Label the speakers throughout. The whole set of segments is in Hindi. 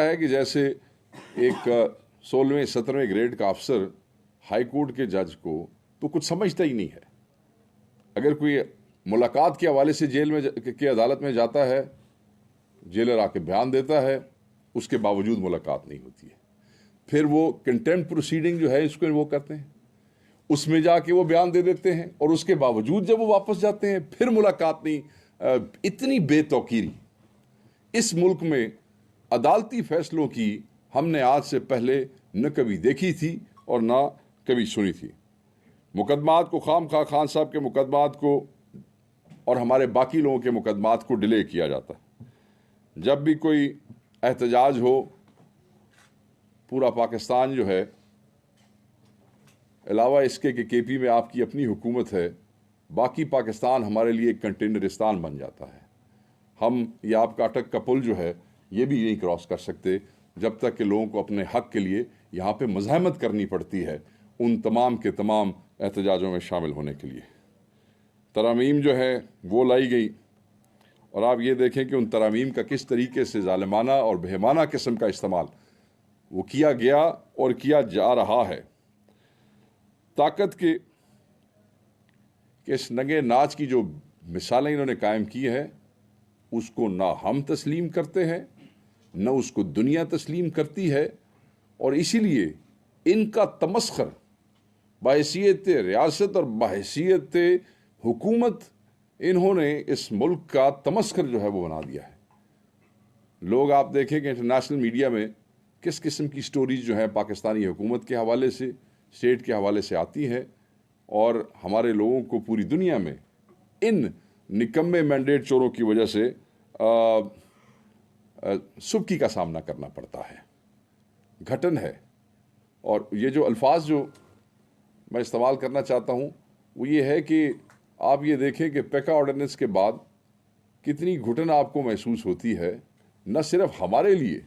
Speaker 1: है कि जैसे एक 16वें 17वें ग्रेड का अफसर हाई कोर्ट के जज को तो कुछ समझता ही नहीं है। अगर कोई मुलाकात के हवाले से जेल में की अदालत में जाता है, जेलर आके बयान देता है, उसके बावजूद मुलाकात नहीं होती है। फिर वो कंटेम्प्ट प्रोसीडिंग जो है इसको वो करते हैं, उसमें जाके वो बयान दे देते हैं और उसके बावजूद जब वो वापस जाते हैं फिर मुलाकात नहीं। इतनी बेतौकीरी इस मुल्क में अदालती फैसलों की हमने आज से पहले न कभी देखी थी और ना कभी सुनी थी। मुकदमात को खाम खान साहब के मुकदमात को और हमारे बाकी लोगों के मुकदमात को डिले किया जाता है। जब भी कोई एहतजाज हो, पूरा पाकिस्तान जो है, अलावा इसके कि केपी में आपकी अपनी हुकूमत है, बाकी पाकिस्तान हमारे लिए एक कंटेनरिस्तान बन जाता है। हम ये आपका अटक का पुल जो है ये भी नहीं क्रॉस कर सकते जब तक कि लोगों को अपने हक के लिए यहाँ पे मज़ाहमत करनी पड़ती है उन तमाम के तमाम एहतजाजों में शामिल होने के लिए। तरामीम जो है वो लाई गई और आप ये देखें कि उन तरामीम का किस तरीके से जालिमाना और बेहमाना किस्म का इस्तेमाल वो किया गया और किया जा रहा है। ताकत के इस नंगे नाच की जो मिसालें इन्होंने कायम की है उसको ना हम तस्लीम करते हैं, न उसको दुनिया तस्लीम करती है, और इसीलिए इनका तमस्खर बहैसियत रियासत और बहैसियत हुकूमत इन्होंने इस मुल्क का तमस्खर जो है वो बना दिया है। लोग आप देखें कि इंटरनेशनल मीडिया में किस किस्म की स्टोरीज जो है पाकिस्तानी हुकूमत के हवाले से, स्टेट के हवाले से आती है, और हमारे लोगों को पूरी दुनिया में इन निकम्मे मैंडेट चोरों की वजह से सुबकी का सामना करना पड़ता है। घटन है। और ये जो अल्फाज जो मैं इस्तेमाल करना चाहता हूँ वो ये है कि आप ये देखें कि पेका ऑर्डिनेंस के बाद कितनी घुटन आपको महसूस होती है, न सिर्फ हमारे लिए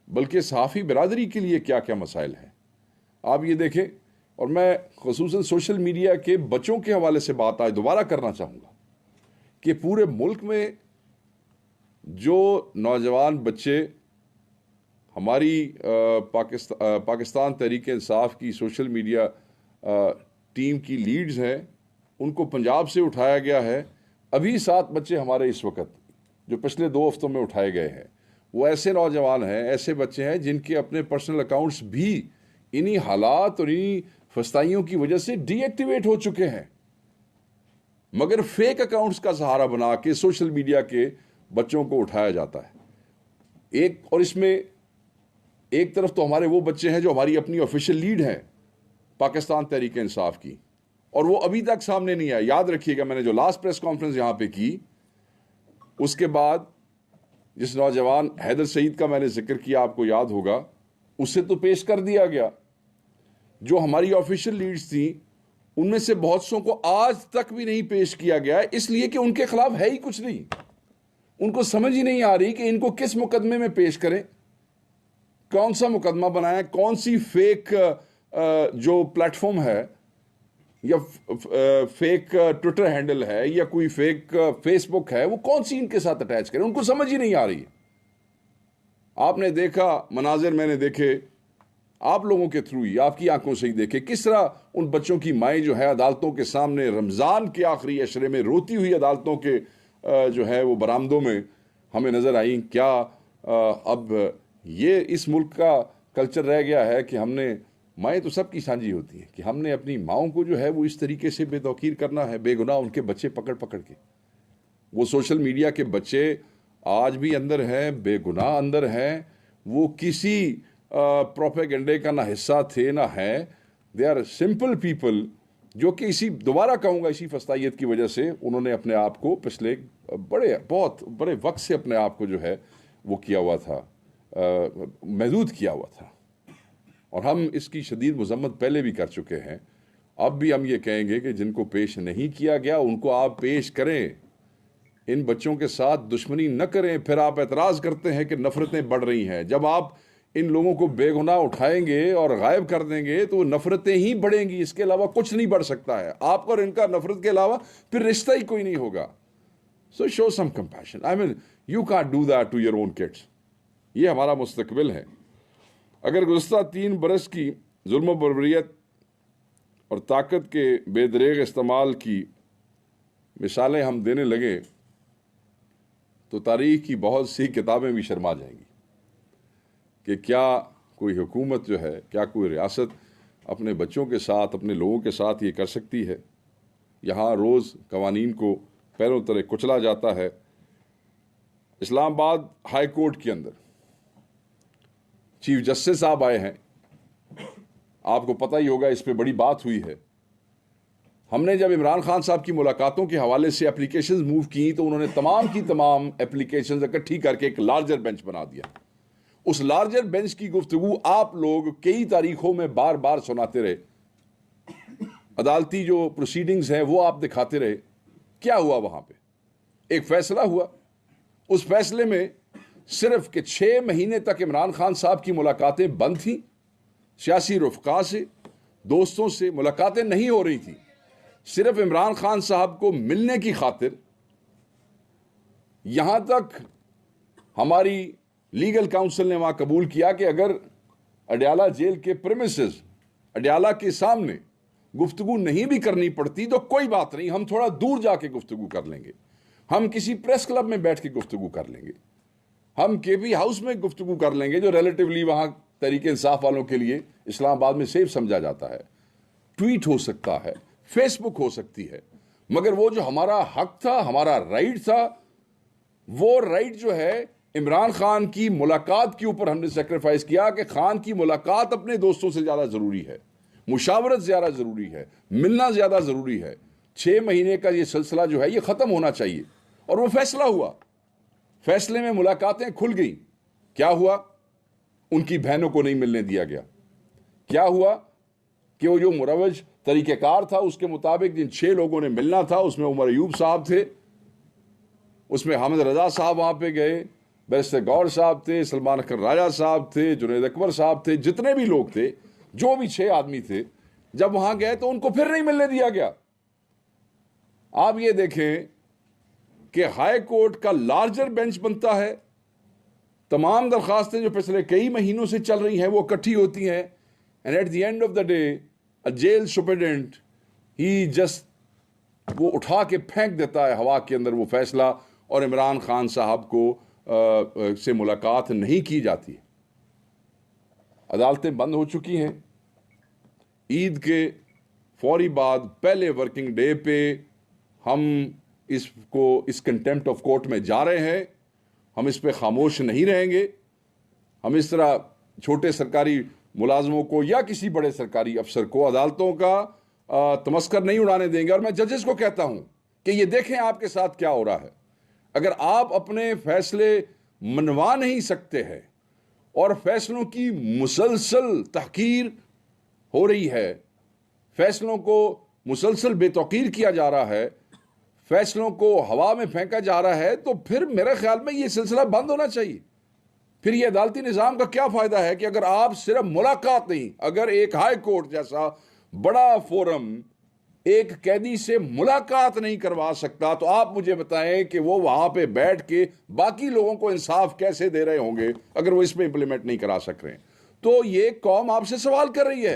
Speaker 1: बल्कि सहाफ़ी बिरादरी के लिए क्या क्या मसाइल हैं आप ये देखें। और मैं ख़ुसूसन सोशल मीडिया के बच्चों के हवाले से बात आज दोबारा करना चाहूँगा कि पूरे मुल्क में जो नौजवान बच्चे हमारी पाकिस्तान तहरीक इंसाफ की सोशल मीडिया टीम की लीड्स हैं, उनको पंजाब से उठाया गया है। अभी 7 बच्चे हमारे इस वक्त जो पिछले 2 हफ्तों में उठाए गए हैं वो ऐसे नौजवान हैं, ऐसे बच्चे हैं जिनके अपने पर्सनल अकाउंट्स भी इन्हीं हालात और इन्हीं फस्ताइयों की वजह से डीएक्टिवेट हो चुके हैं, मगर फेक अकाउंट्स का सहारा बना के सोशल मीडिया के बच्चों को उठाया जाता है। और इसमें एक तरफ तो हमारे वो बच्चे हैं जो हमारी अपनी ऑफिशियल लीड हैं पाकिस्तान तहरीक इंसाफ की, और वो अभी तक सामने नहीं आया। याद रखिएगा, मैंने जो लास्ट प्रेस कॉन्फ्रेंस यहां पे की उसके बाद जिस नौजवान हैदर सईद का मैंने जिक्र किया, आपको याद होगा, उसे तो पेश कर दिया गया। जो हमारी ऑफिशियल लीड्स थी उनमें से बहुत सौ को आज तक भी नहीं पेश किया गया, इसलिए कि उनके खिलाफ है ही कुछ नहीं। उनको समझ ही नहीं आ रही कि इनको किस मुकदमे में पेश करें, कौन सा मुकदमा बनाएं, कौन सी फेक जो प्लेटफॉर्म है या फेक ट्विटर हैंडल है या कोई फेक फेसबुक है, वो कौन सी इनके साथ अटैच करें, उनको समझ ही नहीं आ रही है। आपने देखा मनाजिर, मैंने देखे आप लोगों के थ्रू ही, आपकी आंखों से ही देखे किस तरह उन बच्चों की माएँ जो है अदालतों के सामने रमज़ान के आखिरी अशरे में रोती हुई अदालतों के जो है वो बरामदों में हमें नज़र आई। क्या अब ये इस मुल्क का कल्चर रह गया है कि हमने, माएँ तो सबकी साझी होती है, कि हमने अपनी माओं को जो है वो इस तरीके से बेतौकीर करना है, बेगुनाह उनके बच्चे पकड़ पकड़ के। वो सोशल मीडिया के बच्चे आज भी अंदर हैं, बेगुनाह अंदर हैं, वो किसी प्रोपेगेंडे का ना हिस्सा थे ना है। दे आर सिंपल पीपल जो कि इसी, दोबारा कहूँगा, इसी फस्तायत की वजह से उन्होंने अपने आप को पिछले बहुत बड़े वक्त से अपने आप को जो है वो किया हुआ था, महदूद किया हुआ था। और हम इसकी शदीद मजम्मत पहले भी कर चुके हैं। अब भी हम ये कहेंगे कि जिनको पेश नहीं किया गया उनको आप पेश करें, इन बच्चों के साथ दुश्मनी न करें। फिर आप एतराज़ करते हैं कि नफ़रतें बढ़ रही हैं। जब आप इन लोगों को बेगुनाह उठाएंगे और गायब कर देंगे तो नफ़रतें ही बढ़ेंगी, इसके अलावा कुछ नहीं बढ़ सकता है। आपका और इनका नफ़रत के अलावा फिर रिश्ता ही कोई नहीं होगा। So show some compassion. I mean, you can't do that to your own kids. ये हमारा मुस्तकबिल है। अगर गुज़श्ता 3 बरस की जुल्म बर्बरियत और ताकत के बेदरेग इस्तेमाल की मिसालें हम देने लगे तो तारीख़ की बहुत सी किताबें भी शर्मा जाएंगी कि क्या कोई हुकूमत जो है, क्या कोई रियासत अपने बच्चों के साथ, अपने लोगों के साथ ये कर सकती है। यहाँ रोज़ कवानीन को पैरों तले कुचला जाता है। इस्लामाबाद हाई कोर्ट के अंदर चीफ जस्टिस साहब आए हैं, आपको पता ही होगा, इस पे बड़ी बात हुई है। हमने जब इमरान खान साहब की मुलाकातों के हवाले से एप्लीकेशंस मूव की तो उन्होंने तमाम की तमाम एप्लीकेशंस इकट्ठी करके एक लार्जर बेंच बना दिया। उस लार्जर बेंच की गुफ्तगू आप लोग कई तारीखों में बार बार सुनाते रहे, अदालती जो प्रोसीडिंग्स हैं वो आप दिखाते रहे। क्या हुआ वहां पे? एक फैसला हुआ, उस फैसले में सिर्फ कि 6 महीने तक इमरान खान साहब की मुलाकातें बंद थीं, सियासी रुफ़क़ा से, दोस्तों से मुलाकातें नहीं हो रही थी। सिर्फ इमरान खान साहब को मिलने की खातिर, यहां तक हमारी लीगल काउंसिल ने वहां कबूल किया कि अगर अडयाला जेल के प्रेमिसेस, अडयाला के सामने गुफ्तगू नहीं भी करनी पड़ती तो कोई बात नहीं, हम थोड़ा दूर जाके गुफ्तगू कर लेंगे, हम किसी प्रेस क्लब में बैठ के गुफ्तगू कर लेंगे, हम केपी हाउस में गुफ्तगू कर लेंगे, जो रिलेटिवली वहां तहरीक इंसाफ वालों के लिए इस्लामाबाद में सेफ समझा जाता है। ट्वीट हो सकता है, फेसबुक हो सकती है, मगर वो जो हमारा हक था, हमारा राइट था, वो राइट जो है इमरान खान की मुलाकात के ऊपर हमने सेक्रीफाइस किया कि खान की मुलाकात अपने दोस्तों से ज्यादा जरूरी है, मुशावरत ज्यादा जरूरी है, मिलना ज्यादा जरूरी है। 6 महीने का ये सिलसिला जो है ये खत्म होना चाहिए। और वो फैसला हुआ, फैसले में मुलाकातें खुल गई। क्या हुआ? उनकी बहनों को नहीं मिलने दिया गया। क्या हुआ कि वो जो मुरवज तरीक़ेकार था उसके मुताबिक जिन 6 लोगों ने मिलना था, उसमें उमर अयूब साहब थे, उसमें हामिद रजा साहब वहां पे गए, बैरिस्टर गौर साहब थे, सलमान अख्तर राजा साहब थे, जुनैद अकबर साहब थे, जितने भी लोग थे, जो भी 6 आदमी थे, जब वहां गए तो उनको फिर नहीं मिलने दिया गया। आप ये देखें कि हाई कोर्ट का लार्जर बेंच बनता है, तमाम दरखास्तें जो पिछले कई महीनों से चल रही हैं वो इकट्ठी होती हैं, and at the end of the day a jail superintendent ही जस्ट वो उठा के फेंक देता है हवा के अंदर वो फैसला, और इमरान खान साहब को से मुलाकात नहीं की जाती। अदालतें बंद हो चुकी हैं। ईद के फौरी बाद पहले वर्किंग डे पे हम इस कंटेम्प्ट ऑफ कोर्ट में जा रहे हैं। हम इस पे खामोश नहीं रहेंगे। हम इस तरह छोटे सरकारी मुलाजमों को या किसी बड़े सरकारी अफसर को अदालतों का तमस्कर नहीं उड़ाने देंगे। और मैं जजेस को कहता हूं कि ये देखें आपके साथ क्या हो रहा है। अगर आप अपने फैसले मनवा नहीं सकते हैं और फैसलों की मुसलसल तहकीर हो रही है, फैसलों को मुसलसल बेतौकीर किया जा रहा है, फैसलों को हवा में फेंका जा रहा है, तो फिर मेरे ख्याल में ये सिलसिला बंद होना चाहिए। फिर ये अदालती निज़ाम का क्या फ़ायदा है कि अगर आप सिर्फ मुलाकात नहीं, अगर एक हाई कोर्ट जैसा बड़ा फोरम एक कैदी से मुलाकात नहीं करवा सकता, तो आप मुझे बताएं कि वो वहां पे बैठ के बाकी लोगों को इंसाफ कैसे दे रहे होंगे अगर वो इसमें इंप्लीमेंट नहीं करा सक रहे हैं। तो ये कौम आपसे सवाल कर रही है।